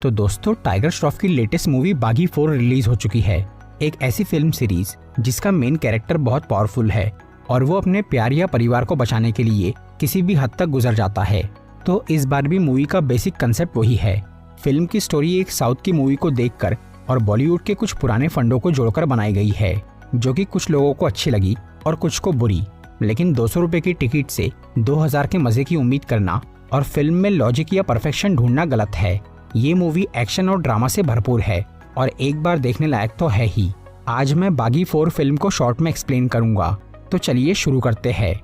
तो दोस्तों, टाइगर श्रॉफ की लेटेस्ट मूवी बागी 4 रिलीज हो चुकी है। एक ऐसी फिल्म सीरीज जिसका मेन कैरेक्टर बहुत पावरफुल है और वो अपने प्यार या परिवार को बचाने के लिए किसी भी हद तक गुजर जाता है। तो इस बार भी मूवी का बेसिक कंसेप्ट वही है। फिल्म की स्टोरी एक साउथ की मूवी को देखकर और बॉलीवुड के कुछ पुराने फंडों को जोड़कर बनाई गई है, जो कि कुछ लोगों को अच्छी लगी और कुछ को बुरी। लेकिन 200 रुपए की टिकट से 2000 के मजे की उम्मीद करना और फिल्म में लॉजिक या परफेक्शन ढूंढना गलत है। ये मूवी एक्शन और ड्रामा से भरपूर है और एक बार देखने लायक तो है ही। आज मैं बागी 4 फिल्म को शॉर्ट में एक्सप्लेन करूंगा, तो चलिए शुरू करते हैं।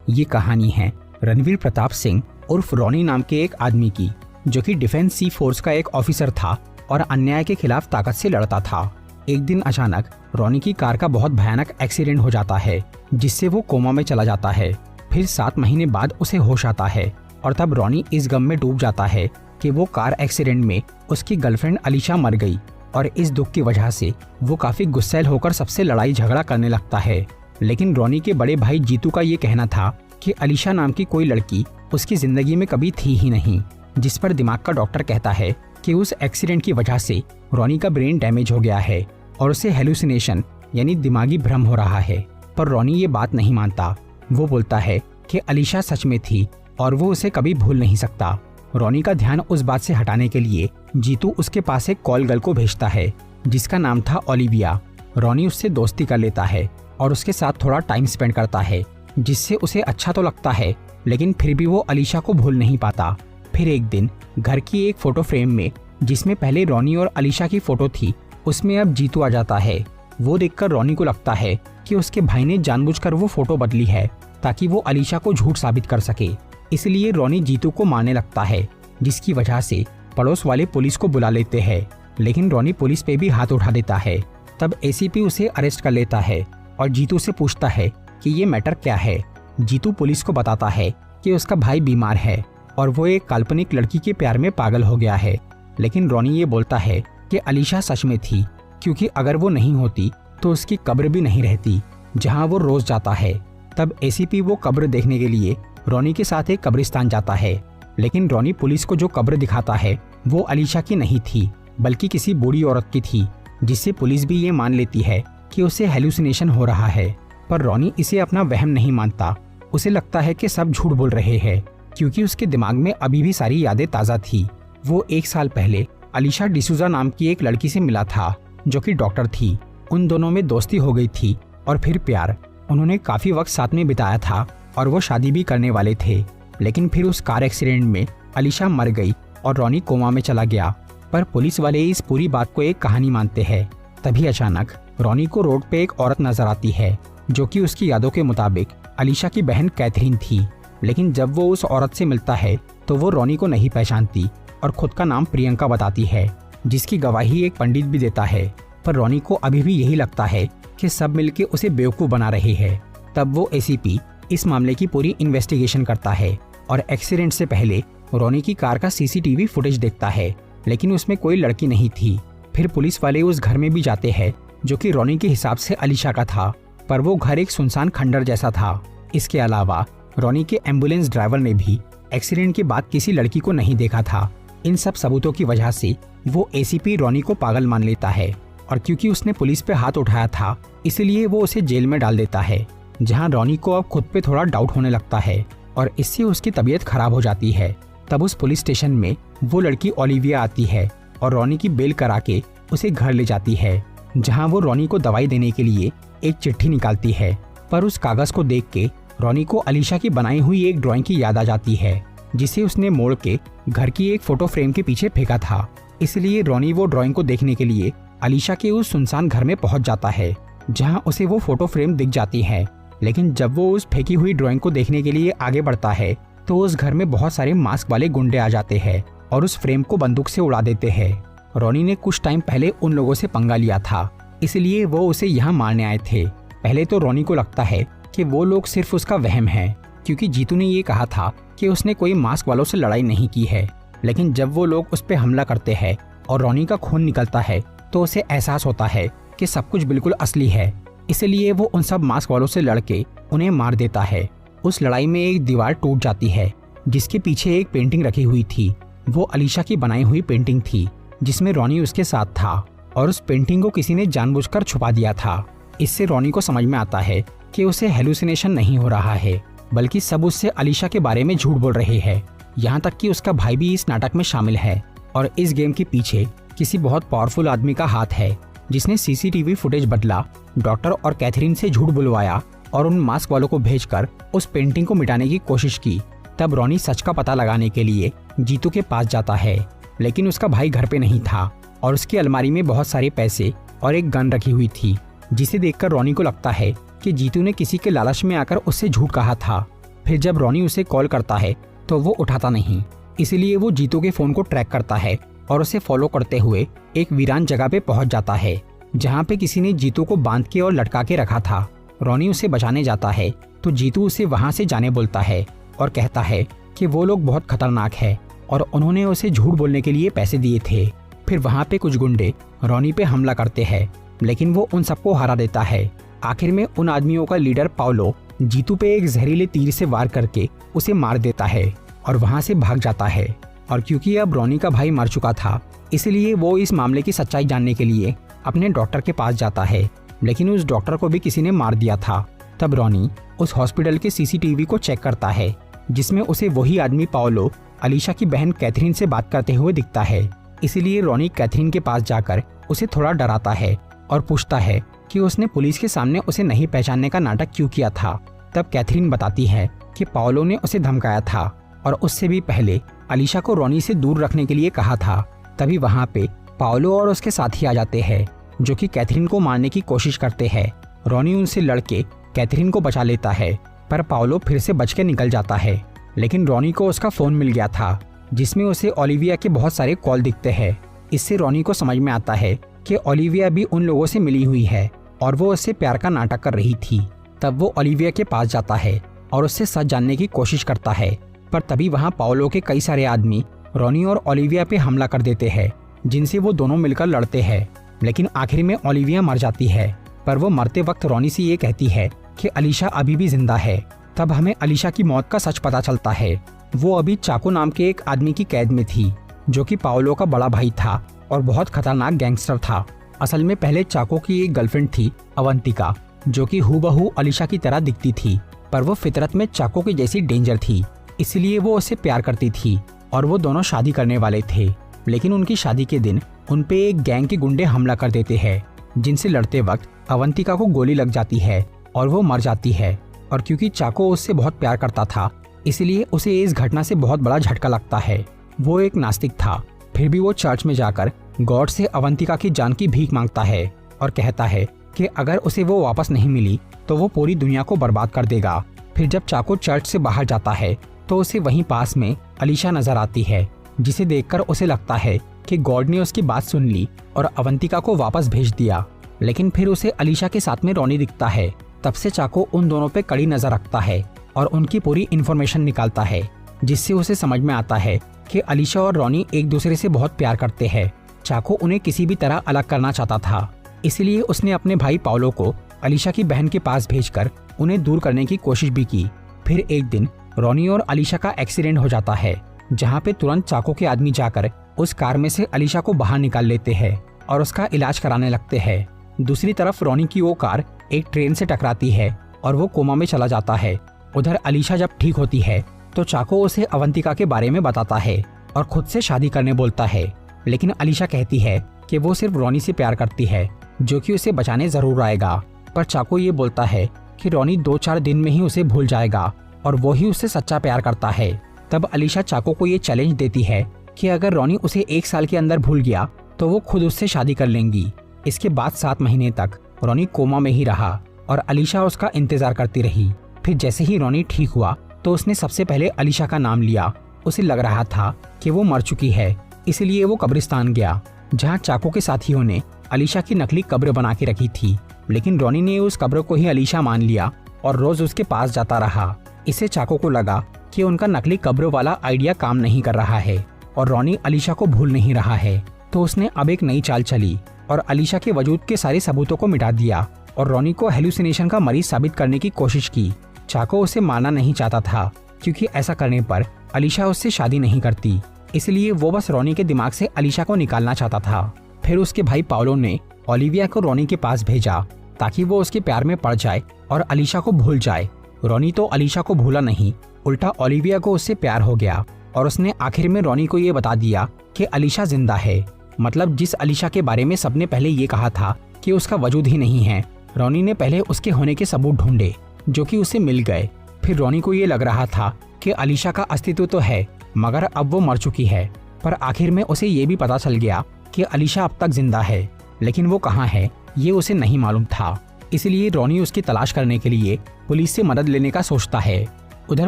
ये कहानी है रणवीर प्रताप सिंह उर्फ रॉनी नाम के एक आदमी की, जो कि डिफेंस सी फोर्स का एक ऑफिसर था और अन्याय के खिलाफ ताकत से लड़ता था। एक दिन अचानक रॉनी की कार का बहुत भयानक एक्सीडेंट हो जाता है, जिससे वो कोमा में चला जाता है। फिर 7 महीने बाद उसे होश आता है और तब रॉनी इस गम में डूब जाता है कि वो कार एक्सीडेंट में उसकी गर्लफ्रेंड अलीशा मर गई और इस दुख की वजह से वो काफी गुस्सैल होकर सबसे लड़ाई झगड़ा करने लगता है। लेकिन रॉनी के बड़े भाई जीतू का ये कहना था कि अलीशा नाम की कोई लड़की उसकी जिंदगी में कभी थी ही नहीं, जिस पर दिमाग का डॉक्टर कहता है कि उस एक्सीडेंट की वजह से रॉनी का ब्रेन डैमेज हो गया है और उसे हेलुसिनेशन यानी दिमागी भ्रम हो रहा है। पर रॉनी ये बात नहीं मानता। वो बोलता है कि अलीशा सच में थी और वो उसे कभी भूल नहीं सकता। रॉनी का ध्यान उस बात से हटाने के लिए जीतू उसके पास एक कॉल गर्ल को भेजता है, जिसका नाम था ओलिविया। रॉनी उससे दोस्ती कर लेता है और उसके साथ थोड़ा टाइम स्पेंड करता है, जिससे उसे अच्छा तो लगता है, लेकिन फिर भी वो अलीशा को भूल नहीं पाता। फिर एक दिन घर की एक फोटो फ्रेम में, जिसमें पहले रॉनी और अलीशा की फोटो थी, उसमें अब जीतू आ जाता है। वो देखकर रॉनी को लगता है कि उसके भाई ने जानबूझकर वो फोटो बदली है ताकि वो अलीशा को झूठ साबित कर सके। इसलिए रॉनी जीतू को मारने लगता है, जिसकी वजह से पड़ोस वाले पुलिस को बुला लेते हैं। लेकिन रॉनी पुलिस पे भी हाथ उठा देता है। तब एसीपी उसे अरेस्ट कर लेता है और जीतू से पूछता है कि ये मैटर क्या है। जीतू पुलिस को बताता है कि उसका भाई बीमार है और वो एक काल्पनिक लड़की के प्यार में पागल हो गया है। लेकिन रॉनी ये बोलता है कि अलीशा सच में थी, क्योंकि अगर वो नहीं होती तो उसकी कब्र भी नहीं रहती, जहां वो रोज जाता है। तब एसीपी वो कब्र देखने के लिए रॉनी के साथ एक कब्रिस्तान जाता है। लेकिन रॉनी पुलिस को जो कब्र दिखाता है वो अलीशा की नहीं थी, बल्कि किसी बूढ़ी औरत की थी, जिससे पुलिस भी ये मान लेती है कि उसे हेलुसिनेशन हो रहा है। पर रॉनी इसे अपना वहम नहीं मानता। उसे लगता है कि सब झूठ बोल रहे हैं, क्योंकि उसके दिमाग में अभी भी सारी यादें ताज़ा थी। वो 1 साल पहले अलीशा डिसूजा नाम की एक लड़की से मिला था, जो कि डॉक्टर थी। उन दोनों में दोस्ती हो गई थी और फिर प्यार। उन्होंने काफी वक्त साथ में बिताया था और वो शादी भी करने वाले थे। लेकिन फिर उस कार एक्सीडेंट में अलीशा मर गई और रॉनी कोमा में चला गया। पर पुलिस वाले इस पूरी बात को एक कहानी मानते हैं। तभी अचानक रॉनी को रोड पे एक औरत नजर आती है, जो कि उसकी यादों के मुताबिक अलीशा की बहन कैथरीन थी। लेकिन जब वो उस औरत से मिलता है तो वो रॉनी को नहीं पहचानती और खुद का नाम प्रियंका बताती है, जिसकी गवाही एक पंडित भी देता है। पर रॉनी को अभी भी यही लगता है कि सब मिलके उसे बेवकूफ बना रहे हैं। तब वो एसीपी इस मामले की पूरी इन्वेस्टिगेशन करता है और एक्सीडेंट से पहले रॉनी की कार का सीसीटीवी फुटेज देखता है, लेकिन उसमें कोई लड़की नहीं थी। फिर पुलिस वाले उस घर में भी जाते हैं, जो कि रॉनी के हिसाब से अलीशा का था, पर वो घर एक सुनसान खंडर जैसा था। इसके अलावा रॉनी के एम्बुलेंस ड्राइवर ने भी एक्सीडेंट के बाद किसी लड़की को नहीं देखा था। इन सब सबूतों की वजह से वो एसीपी रॉनी को पागल मान लेता है और क्योंकि उसने पुलिस पे हाथ उठाया था, इसलिए वो उसे जेल में डाल देता है, जहां रॉनी को अब खुद पे थोड़ा डाउट होने लगता है और इससे उसकी तबीयत खराब हो जाती है। तब उस पुलिस स्टेशन में वो लड़की ओलिविया आती है और रॉनी की बेल करा के उसे घर ले जाती है, जहां वो रॉनी को दवाई देने के लिए एक चिट्ठी निकालती है। पर उस कागज को देख के रॉनी को अलीशा की बनाई हुई एक ड्राइंग की याद आ जाती है, जिसे उसने मोड़ के घर की एक फोटो फ्रेम के पीछे फेंका था। इसलिए रॉनी वो ड्राइंग को देखने के लिए अलीशा के उस सुनसान घर में पहुंच जाता है, जहां उसे वो फोटो फ्रेम दिख जाती है। लेकिन जब वो उस फेंकी हुई ड्राइंग को देखने के लिए आगे बढ़ता है तो उस घर में बहुत सारे मास्क वाले गुंडे आ जाते हैं और उस फ्रेम को बंदूक से उड़ा देते हैं। रॉनी ने कुछ टाइम पहले उन लोगों से पंगा लिया था, इसलिए वो उसे यहाँ मारने आए थे। पहले तो रॉनी को लगता है कि वो लोग सिर्फ उसका वहम है, क्योंकि जीतू ने ये कहा था कि उसने कोई मास्क वालों से लड़ाई नहीं की है। लेकिन जब वो लोग उस पर हमला करते हैं और रॉनी का खून निकलता है तो उसे एहसास होता है कि सब कुछ बिल्कुल असली है। इसलिए वो उन सब मास्क वालों से लड़के उन्हें मार देता है। उस लड़ाई में एक दीवार टूट जाती है जिसके पीछे एक पेंटिंग रखी हुई थी। वो अलीशा की बनाई हुई पेंटिंग थी जिसमें रॉनी उसके साथ था और उस पेंटिंग को किसी ने जानबूझकर छुपा दिया था। इससे रॉनी को समझ में आता है कि उसे हेलुसिनेशन नहीं हो रहा है, बल्कि सब उससे अलीशा के बारे में झूठ बोल रहे हैं। यहाँ तक कि उसका भाई भी इस नाटक में शामिल है और इस गेम के पीछे किसी बहुत पावरफुल आदमी का हाथ है जिसने सीसीटीवी फुटेज बदला, डॉक्टर और कैथरीन से झूठ बुलवाया और उन मास्क वालों को भेजकर उस पेंटिंग को मिटाने की कोशिश की। तब रॉनी सच का पता लगाने के लिए जीतू के पास जाता है, लेकिन उसका भाई घर पे नहीं था और उसकी अलमारी में बहुत सारे पैसे और एक गन रखी हुई थी, जिसे देखकर रॉनी को लगता है कि जीतू ने किसी के लालच में आकर उससे झूठ कहा था। फिर जब रॉनी उसे कॉल करता है तो वो उठाता नहीं, इसलिए वो जीतू के फोन को ट्रैक करता है और उसे फॉलो करते हुए एक वीरान जगह पे पहुंच जाता है जहाँ पे किसी ने जीतू को बांध के और लटका के रखा था। रॉनी उसे बचाने जाता है तो जीतू उसे वहाँ से जाने बोलता है और कहता है कि वो लोग बहुत खतरनाक है और उन्होंने उसे झूठ बोलने के लिए पैसे दिए थे। फिर वहाँ पे कुछ गुंडे रॉनी पे हमला करते हैं, लेकिन वो उन सबको हरा देता है। आखिर में उन आदमियों का लीडर पाओलो जीतू पे एक जहरीले तीर से वार करके उसे मार देता है और वहाँ से भाग जाता है। और क्योंकि अब रॉनी का भाई मर चुका था, इसलिए वो इस मामले की सच्चाई जानने के लिए अपने डॉक्टर के पास जाता है, लेकिन उस डॉक्टर को भी किसी ने मार दिया था। तब रॉनी उस हॉस्पिटल के सीसीटीवी को चेक करता है जिसमें उसे वही आदमी पाओलो अलीशा की बहन कैथरीन से बात करते हुए दिखता है। इसलिए रॉनी कैथरीन के पास जाकर उसे थोड़ा डराता है और पूछता है कि उसने पुलिस के सामने उसे नहीं पहचानने का नाटक क्यों किया था। तब कैथरीन बताती है कि पाओलो ने उसे धमकाया था और उससे भी पहले अलीशा को रॉनी से दूर रखने के लिए कहा था। तभी वहाँ पे पाओलो और उसके साथी आ जाते हैं जो कि कैथरीन को मारने की कोशिश करते हैं। रॉनी उनसे लड़के कैथरीन को बचा लेता है, पर पाओलो फिर से बच के निकल जाता है। लेकिन रॉनी को उसका फोन मिल गया था जिसमें उसे ओलिविया के बहुत सारे कॉल दिखते हैं। इससे रॉनी को समझ में आता है कि ओलिविया भी उन लोगों से मिली हुई है और वो उससे प्यार का नाटक कर रही थी। तब वो ओलिविया के पास जाता है और उससे सच जानने की कोशिश करता है, पर तभी वहाँ पाओलो के कई सारे आदमी रॉनी और ओलिविया पे हमला कर देते हैं, जिनसे वो दोनों मिलकर लड़ते हैं। लेकिन आखिर में ओलिविया मर जाती है, पर वो मरते वक्त रॉनी से ये कहती है कि अलीशा अभी भी जिंदा है। तब हमें अलीशा की मौत का सच पता चलता है। वो अभी चाको नाम के एक आदमी की कैद में थी जो कि पाओलो का बड़ा भाई था और बहुत खतरनाक गैंगस्टर था। असल में पहले चाको की एक गर्लफ्रेंड थी अवंतिका, जो कि हूबहू अलीशा की तरह दिखती थी, पर वो फितरत में चाको की जैसी डेंजर थी, इसलिए वो उससे प्यार करती थी और वो दोनों शादी करने वाले थे। लेकिन उनकी शादी के दिन उन पे एक गैंग के गुंडे हमला कर देते हैं, जिनसे लड़ते वक्त अवंतिका को गोली लग जाती है और वो मर जाती है। और क्योंकि चाको उससे बहुत प्यार करता था, इसलिए उसे इस घटना से बहुत बड़ा झटका लगता है। वो एक नास्तिक था, फिर भी वो चर्च में जाकर गॉड से अवंतिका की जान की भीख मांगता है और कहता है कि अगर उसे वो वापस नहीं मिली तो वो पूरी दुनिया को बर्बाद कर देगा। फिर जब चाको चर्च से बाहर जाता है तो उसे वहीं पास में अलीशा नजर आती है, जिसे देखकर उसे लगता है कि गॉड ने उसकी बात सुन ली और अवंतिका को वापस भेज दिया। लेकिन फिर उसे अलीशा के साथ में रॉनी दिखता है। तब से चाको उन दोनों पे कड़ी नजर रखता है और उनकी पूरी इन्फॉर्मेशन निकालता है, जिससे उसे समझ में आता है कि अलीशा और रॉनी एक दूसरे से बहुत प्यार करते हैं। चाको उन्हें किसी भी तरह अलग करना चाहता था, इसलिए उसने अपने भाई पाओलो को अलीशा की बहन के पास भेजकर उन्हें दूर करने की कोशिश भी की। फिर एक दिन रॉनी और अलीशा का एक्सीडेंट हो जाता है, जहाँ पे तुरंत चाको के आदमी जाकर उस कार में से अलीशा को बाहर निकाल लेते हैं और उसका इलाज कराने लगते हैं। दूसरी तरफ रॉनी की वो कार एक ट्रेन से टकराती है और वो कोमा में चला जाता है। उधर अलीशा जब ठीक होती है तो चाको उसे अवंतिका के बारे में बताता है और खुद से शादी करने बोलता है। लेकिन अलीशा कहती है कि वो सिर्फ रॉनी से प्यार करती है, जो कि उसे बचाने जरूर आएगा। पर चाको ये बोलता है कि रॉनी 2-4 दिन में ही उसे भूल जाएगा और वो ही उससे सच्चा प्यार करता है। तब अलीशा चाको को ये चैलेंज देती है कि अगर रॉनी उसे 1 साल के अंदर भूल गया तो वो खुद उससे शादी कर लेंगी। इसके बाद 7 महीने तक रॉनी कोमा में ही रहा और अलीशा उसका इंतजार करती रही। फिर जैसे ही रॉनी ठीक हुआ तो उसने सबसे पहले अलीशा का नाम लिया। उसे लग रहा था कि वो मर चुकी है, इसलिए वो कब्रिस्तान गया, जहाँ चाको के साथियों ने अलीशा की नकली कब्र बना के रखी थी। लेकिन रॉनी ने उस कब्र को ही अलीशा मान लिया और रोज उसके पास जाता रहा। इससे चाको को लगा कि उनका नकली कब्र वाला आइडिया काम नहीं कर रहा है और रॉनी अलीशा को भूल नहीं रहा है। तो उसने अब एक नई चाल चली और अलीशा के वजूद के सारे सबूतों को मिटा दिया और रॉनी को हेलुसिनेशन का मरीज साबित करने की कोशिश की। चाको उसे मारना नहीं चाहता था क्योंकि ऐसा करने पर अलीशा उससे शादी नहीं करती, इसलिए वो बस रॉनी के दिमाग से अलीशा को निकालना चाहता था। फिर उसके भाई पाओलो ने ओलिविया को रॉनी के पास भेजा ताकि वो उसके प्यार में पड़ जाए और अलीशा को भूल जाए। रॉनी तो अलीशा को भूला नहीं, उल्टा ओलिविया को उससे प्यार हो गया और उसने आखिर में रॉनी को ये बता दिया कि अलीशा जिंदा है। मतलब जिस अलीशा के बारे में सबने पहले ये कहा था कि उसका वजूद ही नहीं है, रॉनी ने पहले उसके होने के सबूत ढूंढे जो कि उसे मिल गए। फिर रॉनी को ये लग रहा था कि अलीशा का अस्तित्व तो है मगर अब वो मर चुकी है, पर आखिर में उसे ये भी पता चल गया कि अलीशा अब तक जिंदा है, लेकिन वो कहाँ है ये उसे नहीं मालूम था। इसलिए रॉनी उसकी तलाश करने के लिए पुलिस से मदद लेने का सोचता है। उधर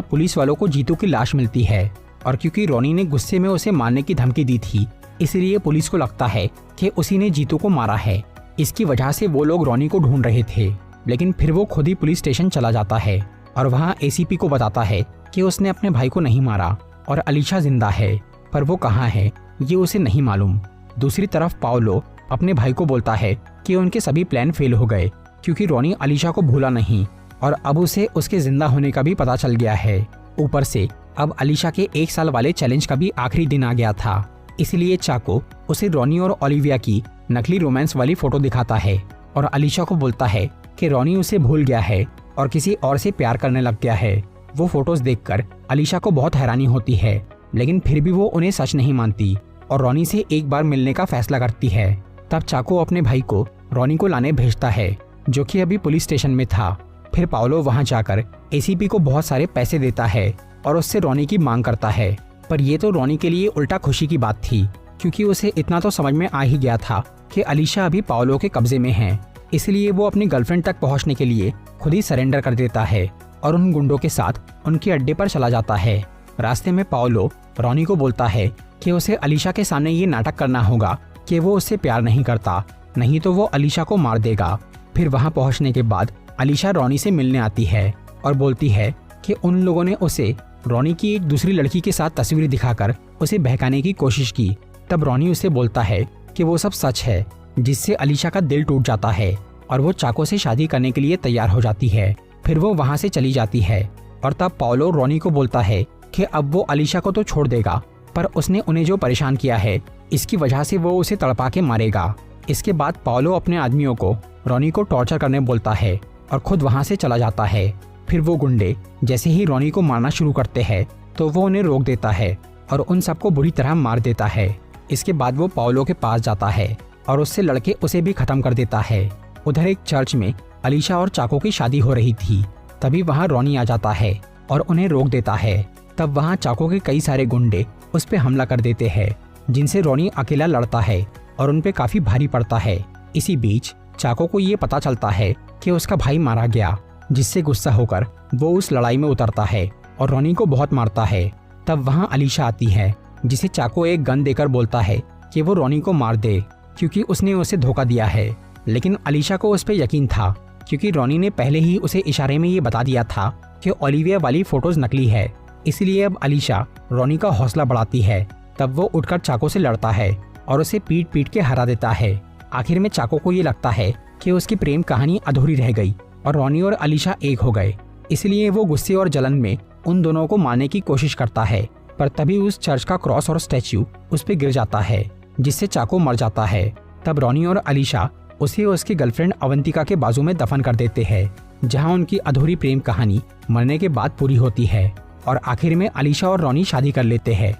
पुलिस वालों को जीतू की लाश मिलती है और क्योंकि रॉनी ने गुस्से में उसे मारने की धमकी दी थी, इसलिए पुलिस को लगता है कि उसी ने जीतू को मारा है। इसकी वजह से वो लोग रॉनी को ढूंढ रहे थे, लेकिन फिर वो खुद ही पुलिस स्टेशन चला जाता है और वहाँ एसीपी को बताता है कि उसने अपने भाई को नहीं मारा और अलीशा जिंदा है, पर वो कहाँ है ये उसे नहीं मालूम। दूसरी तरफ पाओलो अपने भाई को बोलता है कि उनके सभी प्लान फेल हो गए क्योंकि रॉनी अलीशा को भूला नहीं और अब उसे उसके जिंदा होने का भी पता चल गया है। ऊपर से अब अलीशा के 1 साल वाले चैलेंज का भी आखिरी दिन आ गया था, इसलिए चाको उसे रॉनी और ओलिविया की नकली रोमांस वाली फोटो दिखाता है और अलीशा को बोलता है कि रॉनी उसे भूल गया है और किसी और से प्यार करने लग गया है। वो फोटोज देखकर अलीशा को बहुत हैरानी होती है, लेकिन फिर भी वो उन्हें सच नहीं मानती और रॉनी से एक बार मिलने का फैसला करती है। तब चाको अपने भाई को रॉनी को लाने भेजता है जो कि अभी पुलिस स्टेशन में था। फिर पाओलो वहां जाकर एसीपी को बहुत सारे पैसे देता है और उससे रॉनी की मांग करता है, पर ये तो रॉनी के लिए उल्टा खुशी की बात थी क्योंकि उसे इतना तो समझ में आ ही गया था कि अलीशा अभी पाओलो के कब्जे में है। इसलिए वो अपनी गर्लफ्रेंड तक पहुंचने के लिए खुद ही सरेंडर कर देता है और उन गुंडों के साथ उनके अड्डे पर चला जाता है। रास्ते में पाओलो रॉनी को बोलता है कि उसे अलीशा के सामने ये नाटक करना होगा कि वो उससे प्यार नहीं करता, नहीं तो वो अलीशा को मार देगा। फिर वहां पहुंचने के बाद अलीशा रॉनी से मिलने आती है और बोलती है कि उन लोगों ने उसे रॉनी की एक दूसरी लड़की के साथ तस्वीर दिखाकर उसे बहकाने की कोशिश की। तब रॉनी उसे बोलता है कि वो सब सच है, जिससे अलीशा का दिल टूट जाता है और वो चाको से शादी करने के लिए तैयार हो जाती है। फिर वो वहां से चली जाती है और तब पाओलो रॉनी को बोलता है कि अब वो अलीशा को तो छोड़ देगा, पर उसने उन्हें जो परेशान किया है इसकी वजह से वो उसे तड़पा के मारेगा। इसके बाद पाओलो अपने आदमियों को रॉनी को टॉर्चर करने बोलता है और खुद वहां से चला जाता है। फिर वो गुंडे जैसे ही रॉनी को मारना शुरू करते हैं तो वो उन्हें रोक देता है और उन सबको बुरी तरह मार देता है। इसके बाद वो पाओलो के पास जाता है और उससे लड़के उसे भी खत्म कर देता है। उधर एक चर्च में अलीशा और चाको की शादी हो रही थी, तभी वहाँ रॉनी आ जाता है और उन्हें रोक देता है। तब वहाँ चाको के कई सारे गुंडे उस पे हमला कर देते हैं, जिनसे रॉनी अकेला लड़ता है और उन पे काफी भारी पड़ता है। इसी बीच चाको को ये पता चलता है कि उसका भाई मारा गया, जिससे गुस्सा होकर वो उस लड़ाई में उतरता है और रॉनी को बहुत मारता है। तब वहाँ अलीशा आती है, जिसे चाको एक गन देकर बोलता है कि वो रॉनी को मार दे क्योंकि उसने उसे धोखा दिया है। लेकिन अलीशा को उस पर यकीन था क्योंकि रॉनी ने पहले ही उसे इशारे में ये बता दिया था कि ओलिविया वाली फोटोज नकली है। इसलिए अब अलीशा रॉनी का हौसला बढ़ाती है। तब वो उठकर चाको से लड़ता है और उसे पीट पीट के हरा देता है। आखिर में चाको को ये लगता है कि उसकी प्रेम कहानी अधूरी रह गई और रॉनी और अलीशा एक हो गए। इसलिए वो गुस्से और जलन में उन दोनों को मारने की कोशिश करता है, पर तभी उस चर्च का क्रॉस और स्टैच्यू उस पर गिर जाता है, जिससे चाको मर जाता है। तब रॉनी और अलीशा उसे उसकी गर्लफ्रेंड अवंतिका के बाजू में दफन कर देते हैं, जहां उनकी अधूरी प्रेम कहानी मरने के बाद पूरी होती है और आखिर में अलीशा और रॉनी शादी कर लेते हैं।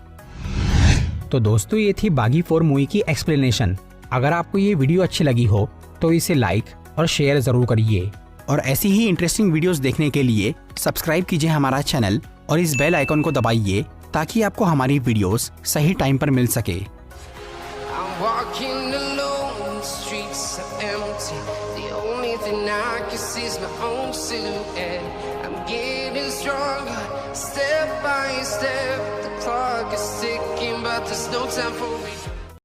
तो दोस्तों, ये थी बागी 4 मूवी की एक्सप्लेनेशन। अगर आपको ये वीडियो अच्छी लगी हो तो इसे लाइक और शेयर जरूर करिए और ऐसी ही इंटरेस्टिंग वीडियोस देखने के लिए सब्सक्राइब कीजिए हमारा चैनल और इस बेल आइकन को दबाइए ताकि आपको हमारी वीडियोस सही टाइम पर मिल सके। Step by step, the clock is ticking, but there's no time for me.